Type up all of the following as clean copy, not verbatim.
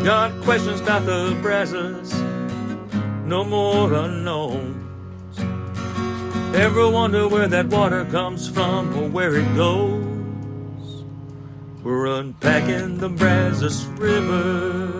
Got questions about the Brazos, no more unknowns. Ever wonder where that water comes from or where it goes? We're unpacking the Brazos River.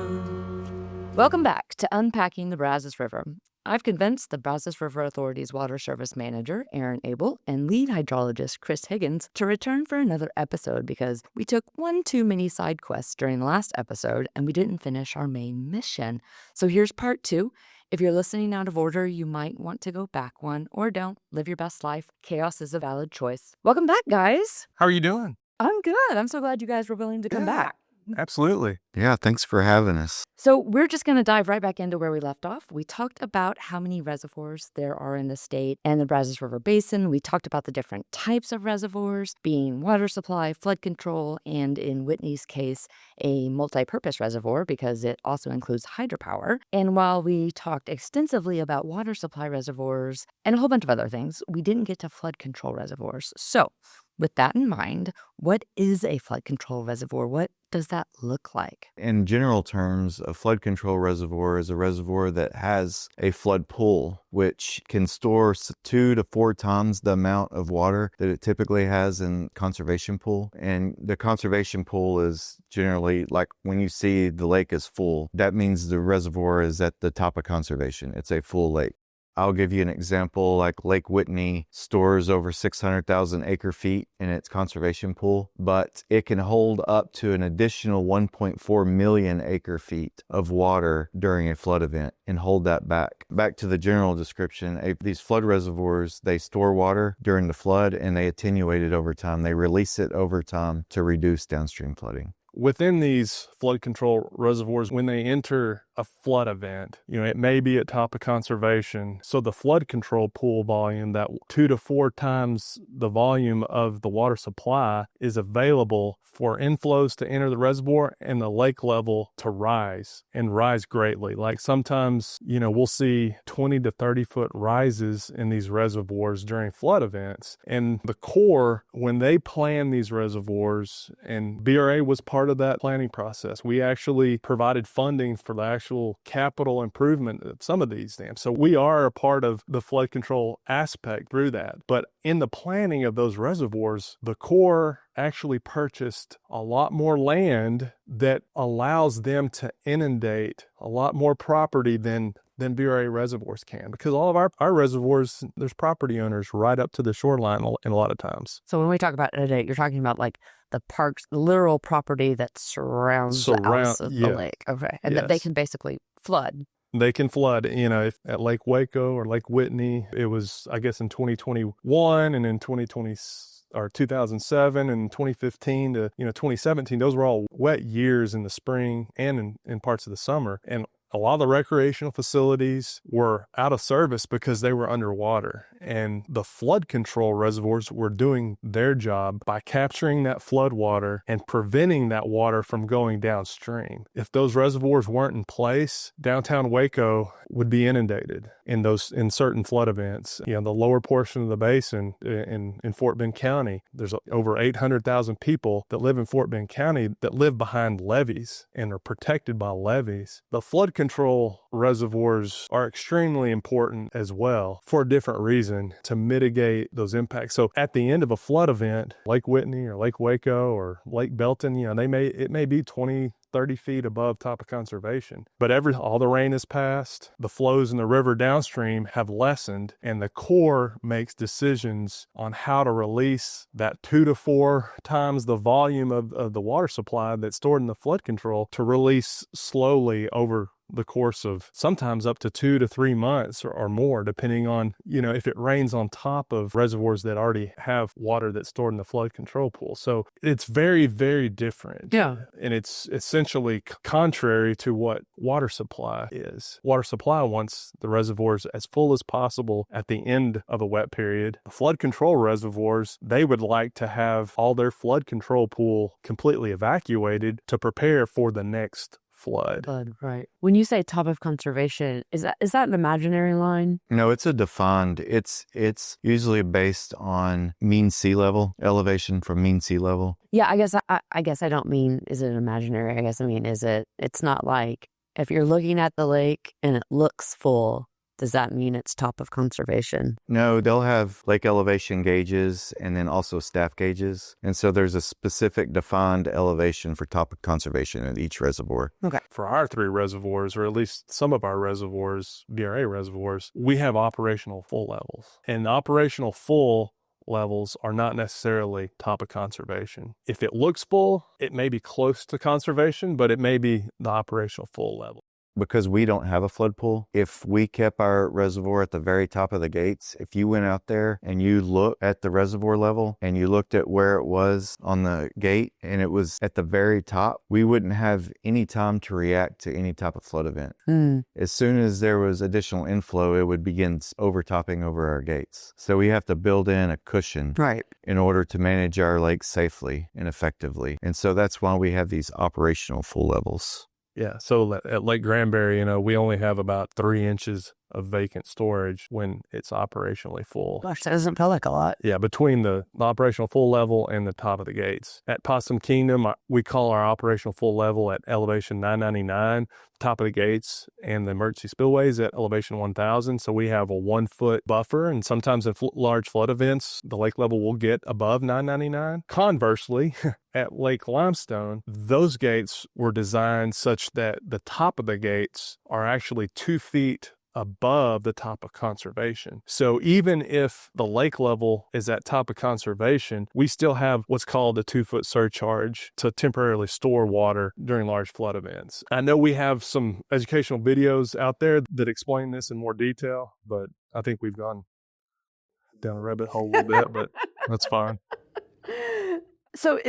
Welcome back to Unpacking the Brazos River. I've convinced the Brazos River Authority's Water Service Manager, Aaron Abel, and lead hydrologist, Chris Higgins, to return for another episode because we took one too many side quests during the last episode and we didn't finish our main mission. So here's part 2. If you're listening out of order, you might want to go back one, or don't. Live your best life. Chaos is a valid choice. Welcome back, guys. How are you doing? I'm good. I'm so glad you guys were willing to come back. Absolutely. Yeah, thanks for having us. So we're just going to dive right back into where we left off. We talked about how many reservoirs there are in the state and the Brazos River Basin. We talked about the different types of reservoirs, being water supply, flood control, and in Whitney's case, a multi-purpose reservoir because it also includes hydropower. And while we talked extensively about water supply reservoirs and a whole bunch of other things, we didn't get to flood control reservoirs. So with that in mind, what is a flood control reservoir? What does that look like? In general terms, a flood control reservoir is a reservoir that has a flood pool, which can store 2 to 4 times the amount of water that it typically has in conservation pool. And the conservation pool is generally like when you see the lake is full, that means the reservoir is at the top of conservation. It's a full lake. I'll give you an example, like Lake Whitney stores over 600,000 acre feet in its conservation pool, but it can hold up to an additional 1.4 million acre feet of water during a flood event and hold that back. Back to the general description, these flood reservoirs, they store water during the flood and they attenuate it over time. They release it over time to reduce downstream flooding. Within these flood control reservoirs, when they enter a flood event, it may be at top of conservation. So the flood control pool volume, that 2 to 4 times the volume of the water supply, is available for inflows to enter the reservoir and the lake level to rise and rise greatly. Like sometimes, we'll see 20 to 30 foot rises in these reservoirs during flood events. And the Corps, when they plan these reservoirs, and BRA was part of that planning process, we actually provided funding for the actual capital improvement of some of these dams. So we are a part of the flood control aspect through that. But in the planning of those reservoirs, the Corps actually purchased a lot more land that allows them to inundate a lot more property than BRA reservoirs can, because all of our reservoirs, there's property owners right up to the shoreline in a lot of times. So when we talk about inundate, you're talking about like the parks, the literal property that surrounds the house of the lake. Okay. And that they can basically flood. They can flood, if at Lake Waco or Lake Whitney. It was, I guess, in 2021 and in 2007 and 2015 to 2017. Those were all wet years in the spring and in parts of the summer. And a lot of the recreational facilities were out of service because they were underwater. And the flood control reservoirs were doing their job by capturing that flood water and preventing that water from going downstream. If those reservoirs weren't in place, downtown Waco would be inundated in certain flood events. The lower portion of the basin in Fort Bend County, there's over 800,000 people that live in Fort Bend County that live behind levees and are protected by levees. The flood control reservoirs are extremely important as well for a different reason, to mitigate those impacts. So at the end of a flood event, Lake Whitney or Lake Waco or Lake Belton, it may be 20, 30 feet above top of conservation. But all the rain has passed, the flows in the river downstream have lessened, and the Corps makes decisions on how to release that 2 to 4 times the volume of the water supply that's stored in the flood control to release slowly over the course of sometimes up to 2 to 3 months or more, depending on, if it rains on top of reservoirs that already have water that's stored in the flood control pool. So it's very, very different. Yeah. And it's essentially contrary to what water supply is. Water supply wants the reservoirs as full as possible at the end of a wet period. The flood control reservoirs, they would like to have all their flood control pool completely evacuated to prepare for the next flood. Right. When you say top of conservation, is that an imaginary line? No, it's a defined. It's usually based on mean sea level, elevation from mean sea level. Yeah, I guess I don't mean is it imaginary? I guess I mean it's not like if you're looking at the lake and it looks full, does that mean it's top of conservation? No, they'll have lake elevation gauges and then also staff gauges. And so there's a specific defined elevation for top of conservation at each reservoir. Okay. For our 3 reservoirs, or at least some of our reservoirs, BRA reservoirs, we have operational full levels. And operational full levels are not necessarily top of conservation. If it looks full, it may be close to conservation, but it may be the operational full level. Because we don't have a flood pool, if we kept our reservoir at the very top of the gates, if you went out there and you looked at the reservoir level and you looked at where it was on the gate and it was at the very top, we wouldn't have any time to react to any type of flood event. As soon as there was additional inflow, it would begin overtopping over our gates. So we have to build in a cushion in order to manage our lake safely and effectively. And so that's why we have these operational full levels. Yeah, so at Lake Granbury, we only have about 3 inches of vacant storage when it's operationally full. Gosh, that doesn't feel like a lot. Yeah, between the operational full level and the top of the gates. At Possum Kingdom, we call our operational full level at elevation 999, top of the gates, and the emergency spillways at elevation 1000. So we have a 1-foot buffer, and sometimes in large flood events, the lake level will get above 999. Conversely, at Lake Limestone, those gates were designed such that the top of the gates are actually 2 feet above the top of conservation. So even if the lake level is at top of conservation, we still have what's called a 2-foot surcharge to temporarily store water during large flood events. I know we have some educational videos out there that explain this in more detail, but I think we've gone down a rabbit hole a little bit, but that's fine. So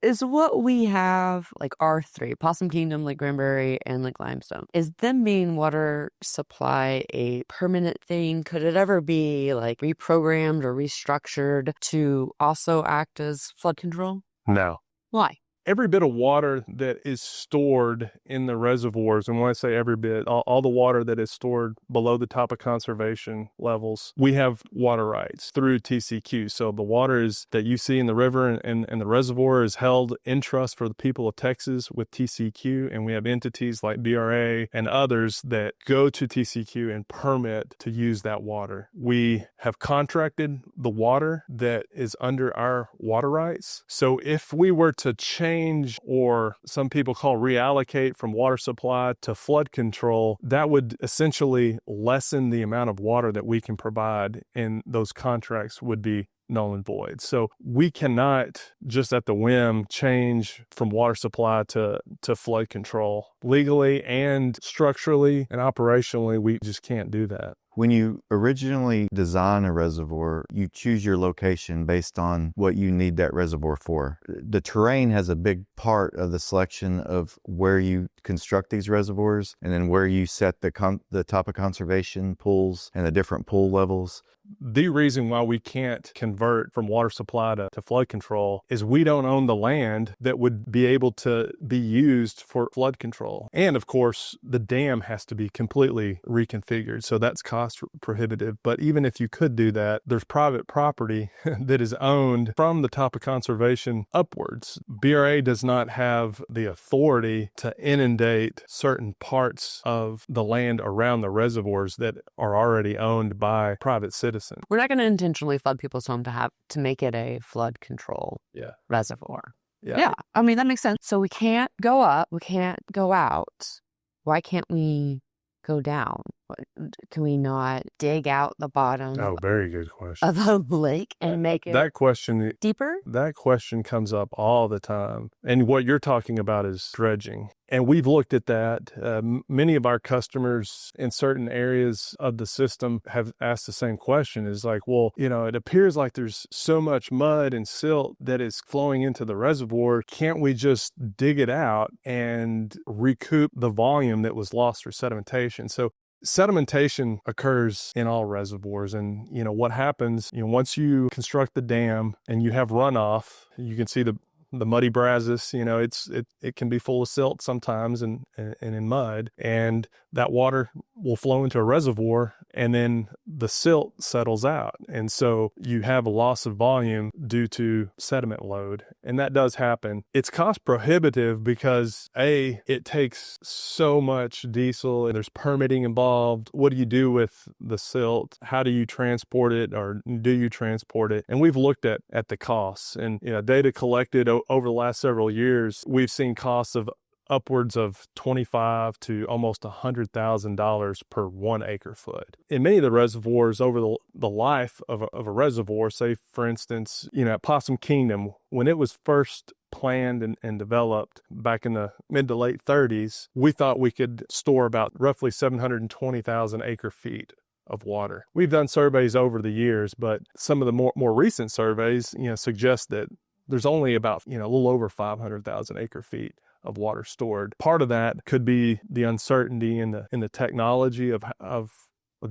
is what we have, like R3, Possum Kingdom, Lake Granbury, and Lake Limestone, is the main water supply a permanent thing? Could it ever be like reprogrammed or restructured to also act as flood control? No. Why? Every bit of water that is stored in the reservoirs, and when I say every bit, all the water that is stored below the top of conservation levels, we have water rights through TCQ. So the water that you see in the river and the reservoir is held in trust for the people of Texas with TCQ, and we have entities like BRA and others that go to TCQ and permit to use that water. We have contracted the water that is under our water rights. So if we were to change, or some people call reallocate from water supply to flood control, that would essentially lessen the amount of water that we can provide, and those contracts would be null and void. So we cannot just at the whim change from water supply to flood control. Legally and structurally and operationally, we just can't do that. When you originally design a reservoir, you choose your location based on what you need that reservoir for. The terrain has a big part of the selection of where you construct these reservoirs and then where you set the top of conservation pools and the different pool levels. The reason why we can't convert from water supply to flood control is we don't own the land that would be able to be used for flood control. And of course, the dam has to be completely reconfigured. So that's cost prohibitive. But even if you could do that, there's private property that is owned from the top of conservation upwards. BRA does not have the authority to inundate certain parts of the land around the reservoirs that are already owned by private citizens. We're not going to intentionally flood people's home to make it a flood control reservoir. Yeah. I mean, that makes sense. So we can't go up. We can't go out. Why can't we go down? Can we not dig out the bottom Oh, very good question. of the lake and make it deeper? That question comes up all the time. And what you're talking about is dredging. And we've looked at that. Many of our customers in certain areas of the system have asked the same question. Is like, well, it appears like there's so much mud and silt that is flowing into the reservoir. Can't we just dig it out and recoup the volume that was lost through sedimentation? So sedimentation occurs in all reservoirs. And, what happens, once you construct the dam and you have runoff, you can see the the muddy Brazos, it can be full of silt sometimes and in mud, and that water will flow into a reservoir, and then the silt settles out. And so you have a loss of volume due to sediment load. And that does happen. It's cost prohibitive because it takes so much diesel and there's permitting involved. What do you do with the silt? How do you transport it, or do you transport it? And we've looked at the costs, and data collected over the last several years, we've seen costs of upwards of $25,000 to almost $100,000 per 1 acre foot. In many of the reservoirs, over the life of a reservoir, say for instance, at Possum Kingdom, when it was first planned and developed back in the mid to late 30s, we thought we could store about roughly 720,000 acre feet of water. We've done surveys over the years, but some of the more recent surveys, suggest that there's only about, a little over 500,000 acre feet of water stored. Part of that could be the uncertainty in the technology of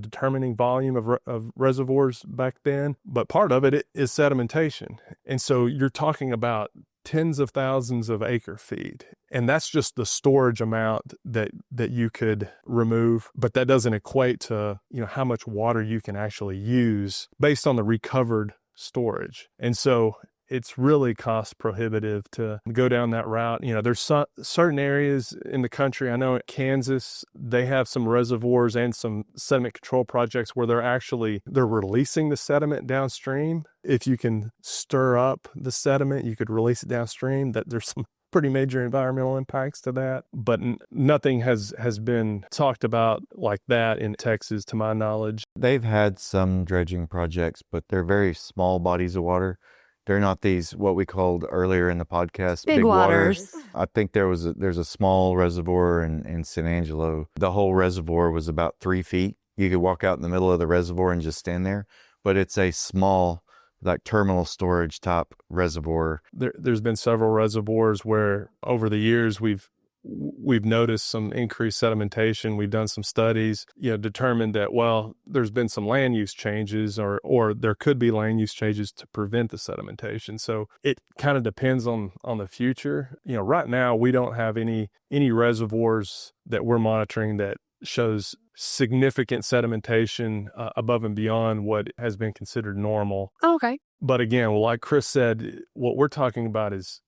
determining volume of reservoirs back then, but part of it is sedimentation. And so you're talking about tens of thousands of acre feet, and that's just the storage amount that you could remove, but that doesn't equate to how much water you can actually use based on the recovered storage. And so it's really cost prohibitive to go down that route. There's certain areas in the country. I know at Kansas, they have some reservoirs and some sediment control projects where they're releasing the sediment downstream. If you can stir up the sediment, you could release it downstream. That there's some pretty major environmental impacts to that, but nothing has been talked about like that in Texas, to my knowledge. They've had some dredging projects, but they're very small bodies of water. They're not these, what we called earlier in the podcast, big waters. I think there's a small reservoir in San Angelo. The whole reservoir was about 3 feet. You could walk out in the middle of the reservoir and just stand there, but it's a small, like terminal storage type reservoir. There's been several reservoirs where over the years we've noticed some increased sedimentation. We've done some studies, determined that, there's been some land use changes or there could be land use changes to prevent the sedimentation. So it kind of depends on the future. Right now we don't have any reservoirs that we're monitoring that shows significant sedimentation above and beyond what has been considered normal. Okay. But again, like Chris said, what we're talking about is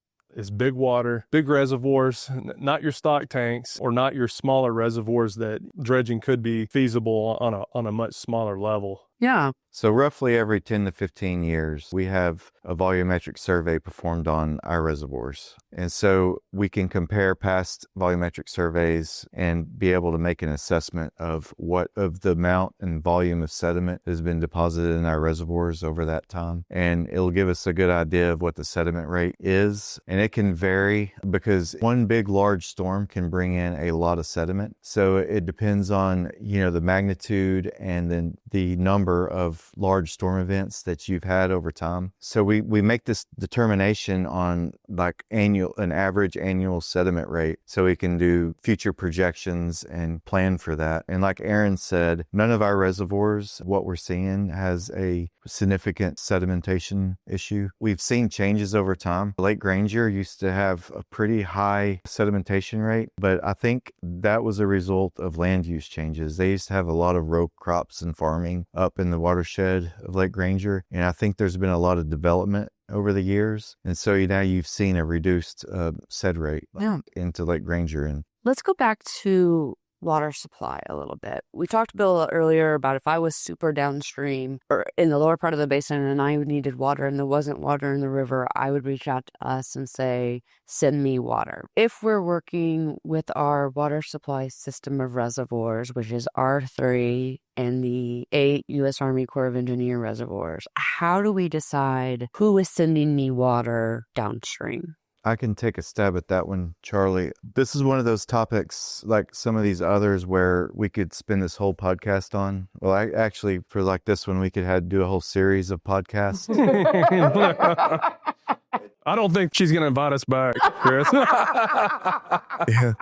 big water, big reservoirs, not your stock tanks or not your smaller reservoirs that dredging could be feasible on a much smaller level. Yeah. So roughly every 10 to 15 years, we have a volumetric survey performed on our reservoirs. And so we can compare past volumetric surveys and be able to make an assessment of what of the amount and volume of sediment has been deposited in our reservoirs over that time. And it'll give us a good idea of what the sediment rate is. And it can vary because one big large storm can bring in a lot of sediment. So it depends on, the magnitude and then the number of large storm events that you've had over time. So we make this determination on like an average annual sediment rate so we can do future projections and plan for that. And like Aaron said, none of our reservoirs, what we're seeing, has a significant sedimentation issue. We've seen changes over time. Lake Granger used to have a pretty high sedimentation rate, but I think that was a result of land use changes. They used to have a lot of row crops and farming up in the watershed of Lake Granger, and I think there's been a lot of development over the years, and so now you've seen a reduced sed rate into Lake Granger. And let's go back to water supply a little bit. We talked a bit earlier about if I was super downstream or in the lower part of the basin and I needed water and there wasn't water in the river, I would reach out to us and say, send me water. If we're working with our water supply system of reservoirs, which is R3 and the 8 U.S. Army Corps of Engineer reservoirs, how do we decide who is sending me water downstream? I can take a stab at that one, Charlie. This is one of those topics, like some of these others, where we could spend this whole podcast on. Well, actually, for like this one, we could do a whole series of podcasts. I don't think she's going to invite us back, Chris. Yeah.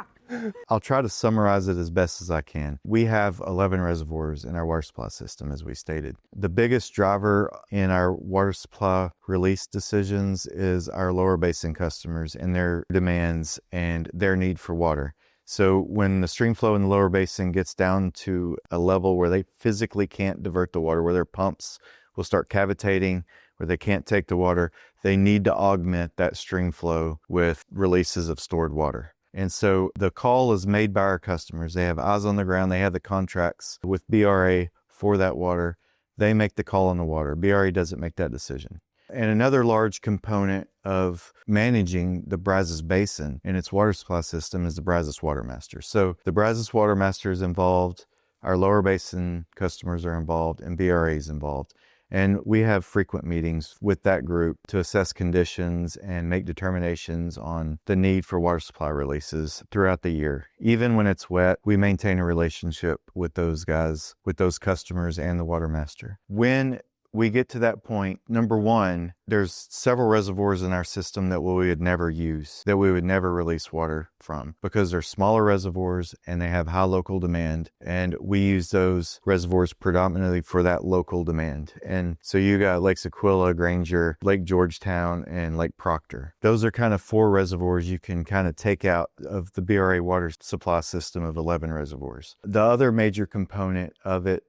I'll try to summarize it as best as I can. We have 11 reservoirs in our water supply system, as we stated. The biggest driver in our water supply release decisions is our lower basin customers and their demands and their need for water. So when the stream flow in the lower basin gets down to a level where they physically can't divert the water, where their pumps will start cavitating, where they can't take the water, they need to augment that stream flow with releases of stored water. And so the call is made by our customers. They have eyes on the ground. They have the contracts with BRA for that water. They make the call on the water. BRA doesn't make that decision. And another large component of managing the Brazos Basin and its water supply system is the Brazos Water Master. So the Brazos Water Master is involved, our lower basin customers are involved, and BRA is involved. And we have frequent meetings with that group to assess conditions and make determinations on the need for water supply releases throughout the year. Even when it's wet, we maintain a relationship with those guys, with those customers and the water master. When we get to that point, number one, there's several reservoirs in our system that we would never use, that we would never release water from, because they're smaller reservoirs and they have high local demand. And we use those reservoirs predominantly for that local demand. And so you got Lakes Aquila, Granger, Lake Georgetown, and Lake Proctor. Those are kind of 4 reservoirs you can kind of take out of the BRA water supply system of 11 reservoirs. The other major component of it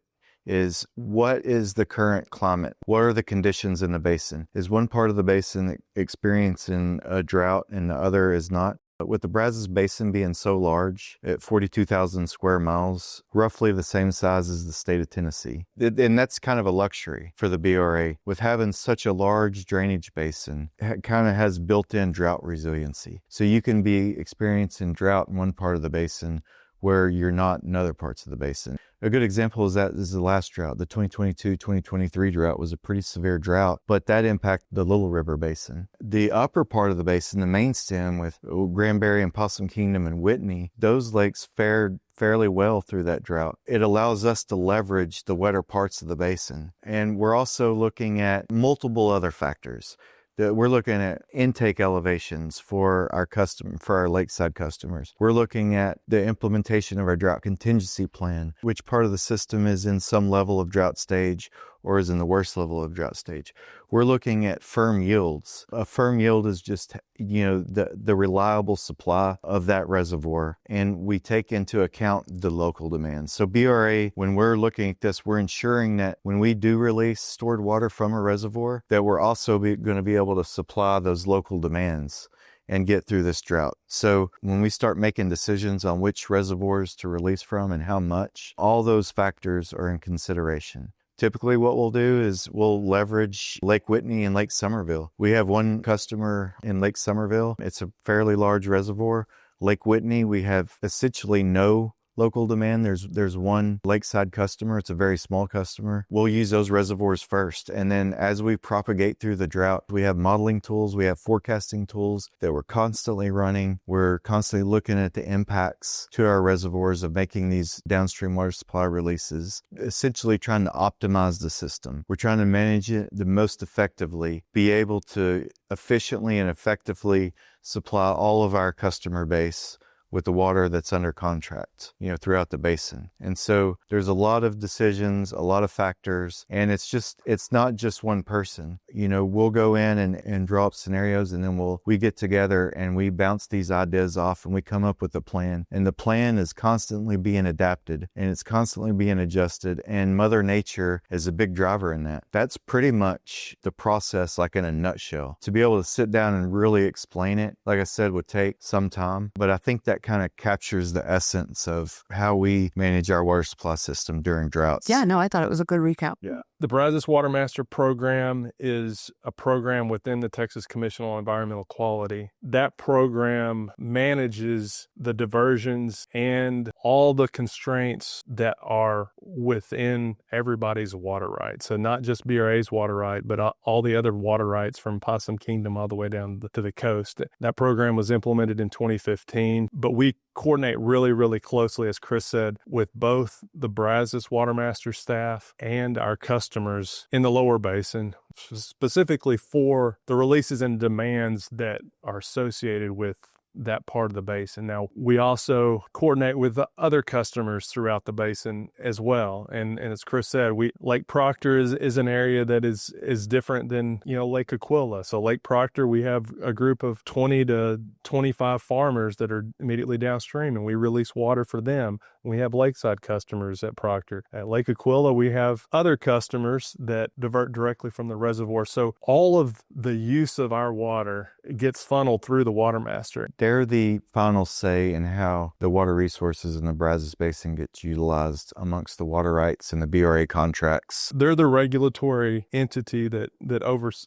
is, what is the current climate? What are the conditions in the basin? Is one part of the basin experiencing a drought and the other is not? But with the Brazos Basin being so large, at 42,000 square miles, roughly the same size as the state of Tennessee. And that's kind of a luxury for the BRA. With having such a large drainage basin, it kind of has built-in drought resiliency. So you can be experiencing drought in one part of the basin where you're not in other parts of the basin. A good example is the last drought. The 2022-2023 drought was a pretty severe drought, but that impacted the Little River Basin. The upper part of the basin, the main stem with Granbury and Possum Kingdom and Whitney, those lakes fared fairly well through that drought. It allows us to leverage the wetter parts of the basin. And we're also looking at multiple other factors. We're looking at intake elevations for our lakeside customers. We're looking at the implementation of our drought contingency plan, which part of the system is in some level of drought stage or is in the worst level of drought stage. We're looking at firm yields. A firm yield is just, the reliable supply of that reservoir, and we take into account the local demand. So BRA, when we're looking at this, we're ensuring that when we do release stored water from a reservoir, that we're also going to be able to supply those local demands and get through this drought. So when we start making decisions on which reservoirs to release from and how much, all those factors are in consideration. Typically what we'll do is we'll leverage Lake Whitney and Lake Somerville. We have one customer in Lake Somerville. It's a fairly large reservoir. Lake Whitney, we have essentially no local demand. There's one lakeside customer. It's a very small customer. We'll use those reservoirs first. And then as we propagate through the drought, we have modeling tools, we have forecasting tools that we're constantly running. We're constantly looking at the impacts to our reservoirs of making these downstream water supply releases, essentially trying to optimize the system. We're trying to manage it the most effectively, be able to efficiently and effectively supply all of our customer base with the water that's under contract, throughout the basin. And so there's a lot of decisions, a lot of factors, and it's not just one person. We'll go in and draw up scenarios, and then we get together and we bounce these ideas off and we come up with a plan. And the plan is constantly being adapted and it's constantly being adjusted, and Mother Nature is a big driver in that. That's pretty much the process, like in a nutshell. To be able to sit down and really explain it, like I said, would take some time, but I think that kind of captures the essence of how we manage our water supply system during droughts. Yeah, no, I thought it was a good recap. Yeah. The Brazos Water Master Program is a program within the Texas Commission on Environmental Quality. That program manages the diversions and all the constraints that are within everybody's water rights. So not just BRA's water right, but all the other water rights from Possum Kingdom all the way down to the coast. That program was implemented in 2015, but we coordinate really, really closely, as Chris said, with both the Brazos Water Master staff and our customers in the lower basin, specifically for the releases and demands that are associated with that part of the basin. Now, we also coordinate with the other customers throughout the basin as well. And as Chris said, Lake Proctor is an area that is different than, Lake Aquila. So Lake Proctor, we have a group of 20 to 25 farmers that are immediately downstream, and we release water for them. We have lakeside customers at Proctor. At Lake Aquila, we have other customers that divert directly from the reservoir. So all of the use of our water gets funneled through the water master. They're the final say in how the water resources in the Brazos Basin gets utilized amongst the water rights and the BRA contracts. They're the regulatory entity that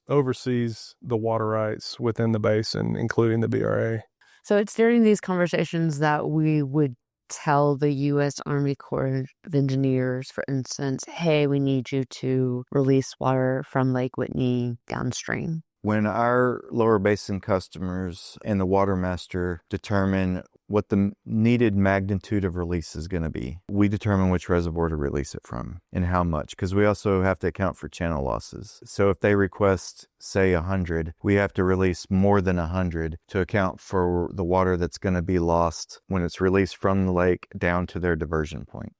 oversees the water rights within the basin, including the BRA. So it's during these conversations that we would tell the U.S. Army Corps of Engineers, for instance, hey, we need you to release water from Lake Whitney downstream. When our lower basin customers and the water master determine what the needed magnitude of release is going to be, we determine which reservoir to release it from and how much, because we also have to account for channel losses. So if they request, say, 100, we have to release more than 100 to account for the water that's going to be lost when it's released from the lake down to their diversion point.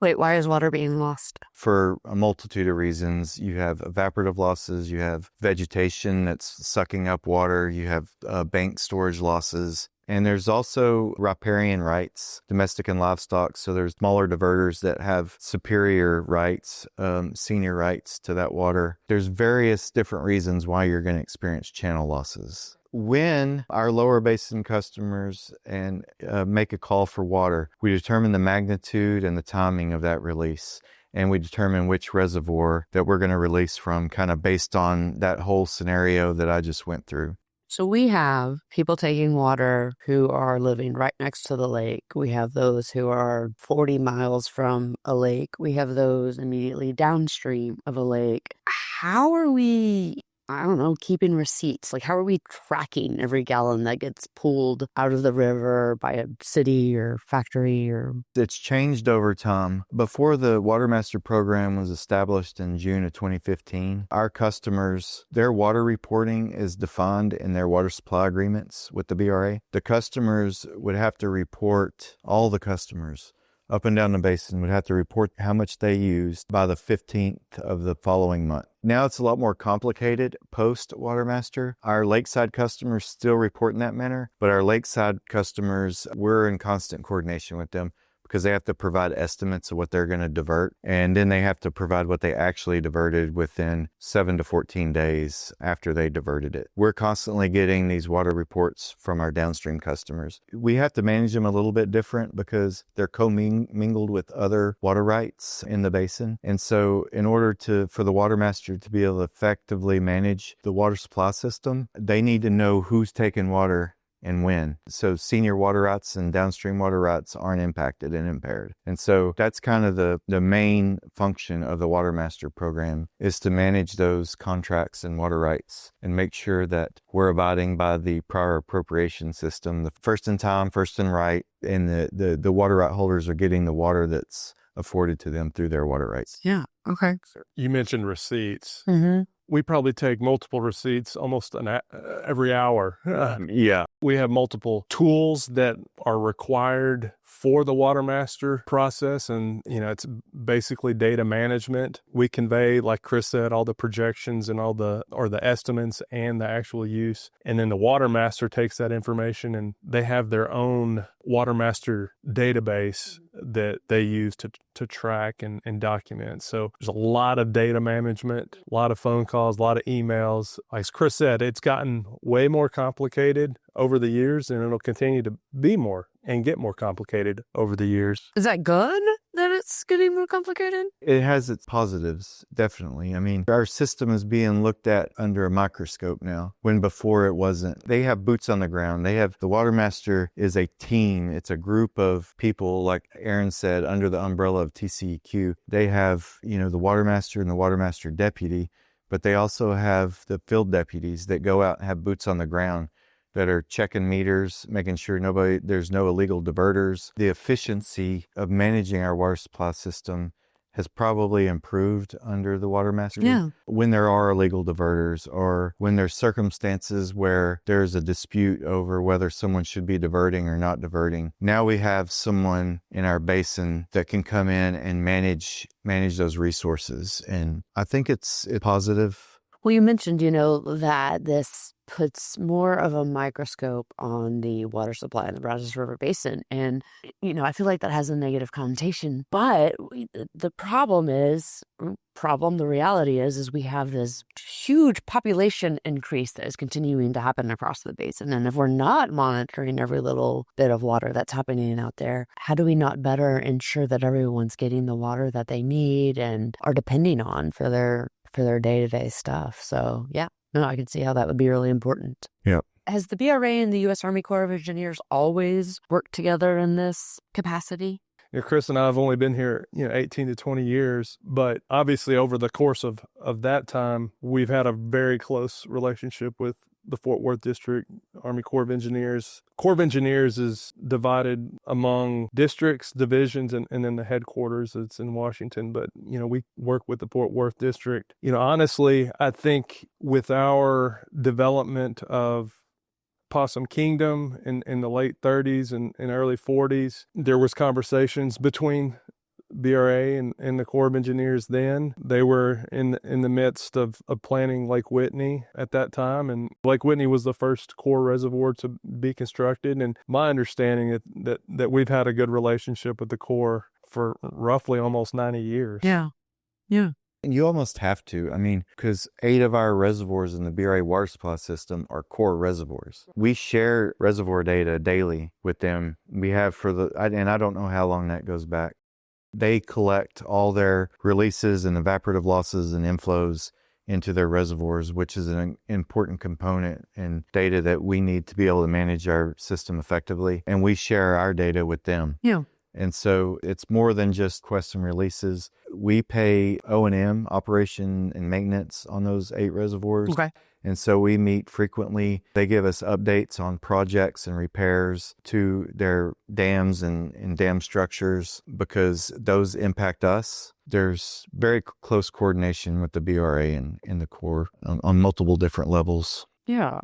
Wait, why is water being lost? For a multitude of reasons. You have evaporative losses, you have vegetation that's sucking up water, you have bank storage losses. And there's also riparian rights, domestic and livestock. So there's smaller diverters that have superior rights, senior rights to that water. There's various different reasons why you're going to experience channel losses. When our lower basin customers make a call for water, we determine the magnitude and the timing of that release. And we determine which reservoir that we're going to release from, kind of based on that whole scenario that I just went through. So we have people taking water who are living right next to the lake. We have those who are 40 miles from a lake. We have those immediately downstream of a lake. How are we, keeping receipts? Like, how are we tracking every gallon that gets pulled out of the river by a city or factory or? It's changed over time. Before the Water Master program was established in June of 2015, our customers, their water reporting is defined in their water supply agreements with the BRA. The customers would have to report, all the customers up and down the basin would have to report how much they used by the 15th of the following month. Now it's a lot more complicated post Water Master. Our lakeside customers still report in that manner, but our lakeside customers, we're in constant coordination with them because they have to provide estimates of what they're going to divert. And then they have to provide what they actually diverted within 7 to 14 days after they diverted it. We're constantly getting these water reports from our downstream customers. We have to manage them a little bit different because they're commingled with other water rights in the basin. And so in order for the water master to be able to effectively manage the water supply system, they need to know who's taking water and when. So senior water rights and downstream water rights aren't impacted and impaired. And so that's kind of the main function of the Water Master program, is to manage those contracts and water rights and make sure that we're abiding by the prior appropriation system, the first in time, first in right, and the water right holders are getting the water that's afforded to them through their water rights. Yeah. Okay. You mentioned receipts. Mm-hmm. We probably take multiple receipts almost every hour. Yeah. We have multiple tools that are required for the Water Master process, and it's basically data management. We convey, like Chris said, all the projections and the estimates and the actual use, and then the Water Master takes that information and they have their own Water Master database that they use to track and document. So there's a lot of data management, a lot of phone calls, a lot of emails. Like Chris said, it's gotten way more complicated over the years, and it'll continue to be more and get more complicated over the years. Is that good that it's getting more complicated? It has its positives, definitely. I mean, our system is being looked at under a microscope now, when before it wasn't. They have boots on the ground. The Water Master is a team. It's a group of people, like Aaron said, under the umbrella of TCEQ. They have, the Water Master and the Water Master deputy, but they also have the field deputies that go out and have boots on the ground that are checking meters, making sure there's no illegal diverters. The efficiency of managing our water supply system has probably improved under the water master. Yeah. When there are illegal diverters, or when there's circumstances where there's a dispute over whether someone should be diverting or not diverting, now we have someone in our basin that can come in and manage those resources. And I think it's positive. Well, you mentioned, that this puts more of a microscope on the water supply in the Brazos River Basin. And, I feel like that has a negative connotation. But the reality is we have this huge population increase that is continuing to happen across the basin. And if we're not monitoring every little bit of water that's happening out there, how do we not better ensure that everyone's getting the water that they need and are depending on for their day-to-day stuff? So yeah, no, I can see how that would be really important. Yeah. Has the BRA and the U.S. Army Corps of Engineers always worked together in this capacity? Chris and I have only been here, 18 to 20 years, but obviously over the course of that time, we've had a very close relationship with the Fort Worth District Army Corps of Engineers. Corps of Engineers is divided among districts, divisions, and then the headquarters that's in Washington. But, we work with the Fort Worth District. Honestly, I think with our development of Possum Kingdom in the late 30s and early 40s, there was conversations between BRA and the Corps of Engineers then. They were in the midst of planning Lake Whitney at that time, and Lake Whitney was the first Corps reservoir to be constructed. And my understanding that we've had a good relationship with the Corps for roughly almost 90 years. Yeah. And you almost have to. Because 8 of our reservoirs in the BRA water supply system are core reservoirs. We share reservoir data daily with them. We have and I don't know how long that goes back. They collect all their releases and evaporative losses and inflows into their reservoirs, which is an important component and data that we need to be able to manage our system effectively. And we share our data with them. Yeah. And so it's more than just requests and releases. We pay O&M, operation and maintenance, on those 8 reservoirs. Okay. And so we meet frequently. They give us updates on projects and repairs to their dams and dam structures because those impact us. There's very close coordination with the BRA and the Corps on multiple different levels. Yeah.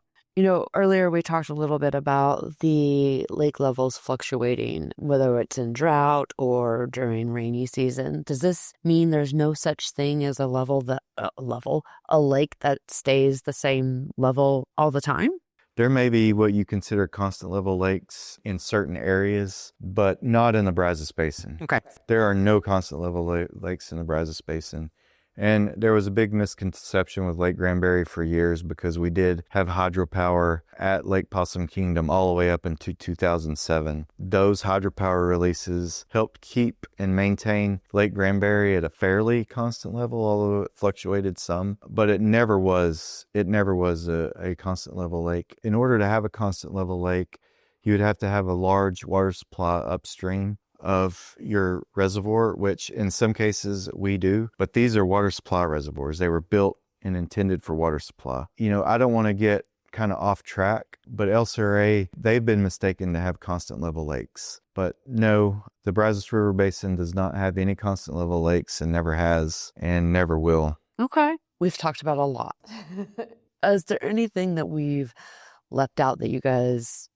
Earlier we talked a little bit about the lake levels fluctuating, whether it's in drought or during rainy season. Does this mean there's no such thing as a lake that stays the same level all the time? There may be what you consider constant level lakes in certain areas, but not in the Brazos Basin. Okay. There are no constant level lakes in the Brazos Basin. And there was a big misconception with Lake Granbury for years because we did have hydropower at Lake Possum Kingdom all the way up into 2007. Those hydropower releases helped keep and maintain Lake Granbury at a fairly constant level, although it fluctuated some. But it never was a constant level lake. In order to have a constant level lake, you would have to have a large water supply upstream of your reservoir, which in some cases we do, but these are water supply reservoirs. They were built and intended for water supply. I don't want to get kind of off track, but LCRA, they've been mistaken to have constant level lakes. But no, the Brazos River Basin does not have any constant level lakes and never has and never will. Okay. We've talked about a lot. Is there anything that we've left out that you guys,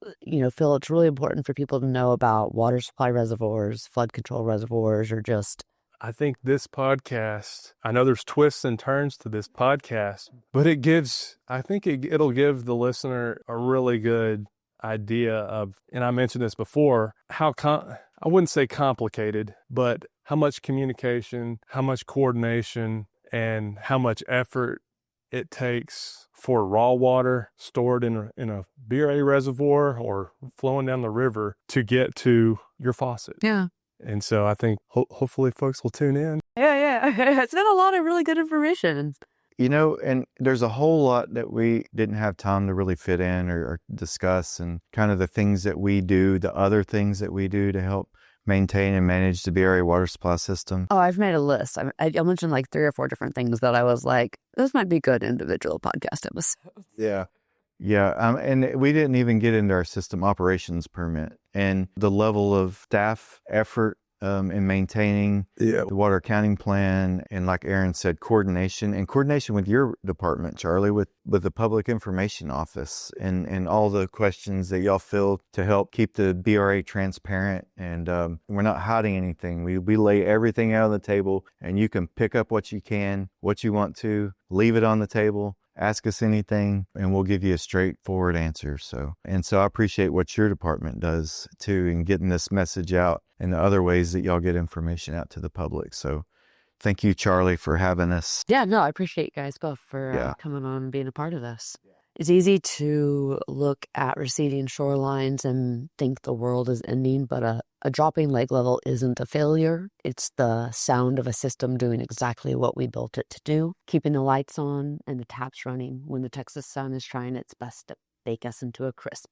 feel it's really important for people to know about water supply reservoirs, flood control reservoirs, or just? I think this podcast, I know there's twists and turns to this podcast, but it'll give the listener a really good idea of, and I mentioned this before, how I wouldn't say complicated, but how much communication, how much coordination, and how much effort it takes for raw water stored in a BRA reservoir or flowing down the river to get to your faucet. Yeah. And so I think hopefully folks will tune in. Yeah. It's got a lot of really good information. And there's a whole lot that we didn't have time to really fit in or discuss, and kind of the things that we do, the other things that we do to help maintain and manage the BRA water supply system. Oh, I've made a list. I mentioned like 3 or 4 different things that I was like, this might be good individual podcast episodes. Yeah. And we didn't even get into our system operations permit and the level of staff effort in maintaining Yeah. the water accounting plan, and like Aaron said, coordination with your department, Charlie, with the Public Information Office, and all the questions that y'all fill to help keep the BRA transparent. And we're not hiding anything. We lay everything out on the table, and you can pick up what you can, what you want to, leave it on the table. Ask us anything and we'll give you a straightforward answer. So I appreciate what your department does too in getting this message out and the other ways that y'all get information out to the public. So thank you, Charlie, for having us. Yeah, no, I appreciate you guys both for coming on and being a part of this. It's easy to look at receding shorelines and think the world is ending, but a dropping lake level isn't a failure. It's the sound of a system doing exactly what we built it to do, keeping the lights on and the taps running when the Texas sun is trying its best to bake us into a crisp.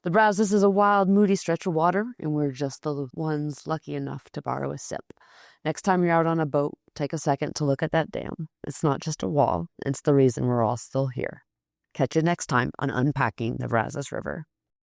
The Brazos is a wild, moody stretch of water, and we're just the ones lucky enough to borrow a sip. Next time you're out on a boat, take a second to look at that dam. It's not just a wall. It's the reason we're all still here. Catch you next time on Unpacking the Brazos River.